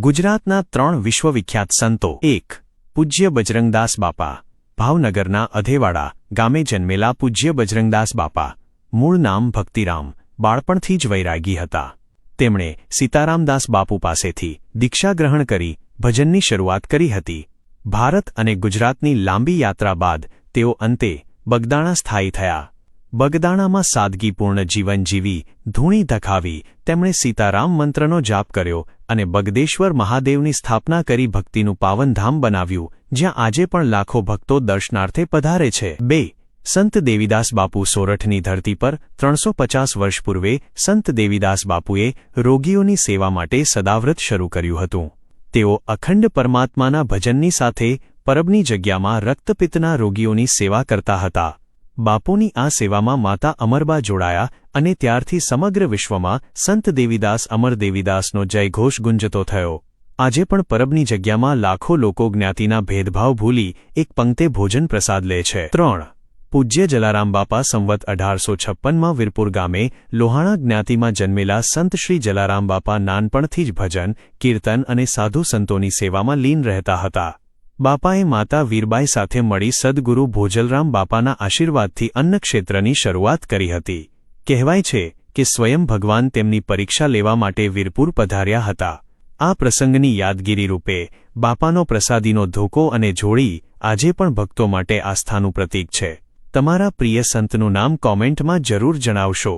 ગુજરાતના 3 વિશ્વવિખ્યાત સંતો 1. પૂજ્ય બજરંગદાસ બાપા. ભાવનગરના અધેવાડા ગામે જન્મેલા પૂજ્ય બજરંગદાસ બાપા. મૂળ નામ ભક્તિરામ. બાળપણથી જ વૈરાગી હતા. તેમણે સીતારામદાસ બાપુ પાસેથી દીક્ષા ગ્રહણ કરી ભજનની શરૂઆત કરી હતી. ભારત અને ગુજરાતની લાંબી યાત્રા બાદ તેઓ અંતે બગદાણા સ્થાયી થયા. બગદાણામાં સાદગીપૂર્ણ જીવન જીવી ધૂણી ધખાવી તેમણે સીતારામ મંત્રનો જાપ કર્યો અને બગદેશ્વર મહાદેવની સ્થાપના કરી ભક્તિનું પાવનધામ બનાવ્યું, જ્યાં આજે પણ લાખો ભક્તો દર્શનાર્થે પધારે છે. 2. સંત દેવીદાસ બાપુ. સોરઠની ધરતી પર 350 વર્ષ પૂર્વે સંત દેવીદાસ બાપુએ રોગીઓની સેવા માટે સદાવ્રત શરૂ કર્યું હતું. તેઓ અખંડ પરમાત્માના ભજનની સાથે પરબની જગ્યામાં રક્તપિત્તના રોગીઓની સેવા કરતા હતા. બાપુની આ સેવામાં માતા અમરબા જોડાયા અને ત્યારથી સમગ્ર વિશ્વમાં સંત દેવીદાસ અમર દેવીદાસનો જયઘોષ ગુંજતો થયો. આજે પણ પરબની જગ્યામાં લાખો લોકો જ્ઞાતિના ભેદભાવ ભૂલી એક પંક્તે ભોજન પ્રસાદ લે છે. 3. પૂજ્ય જલારામ બાપા. સંવત 1856માં વીરપુર ગામે લોહાણા જ્ઞાતિમાં જન્મેલા સંત શ્રી જલારામ બાપા નાનપણથી જ ભજન, કીર્તન અને સાધુ સંતોની સેવામાં લીન રહેતા હતા. બાપાએ માતા વીરબાઈ સાથે મળી સદગુરુ ભોજલરામ બાપાના આશીર્વાદથી અન્નક્ષેત્રની શરૂઆત કરી હતી. કહેવાય છે કે સ્વયં ભગવાન તેમની પરીક્ષા લેવા માટે વીરપુર પધાર્યા હતા. આ પ્રસંગની યાદગીરી રૂપે બાપાનો પ્રસાદીનો ધોકો અને જોડી આજે પણ ભક્તો માટે આસ્થાનું પ્રતીક છે. તમારા પ્રિય સંતનું નામ કોમેન્ટમાં જરૂર જણાવશો.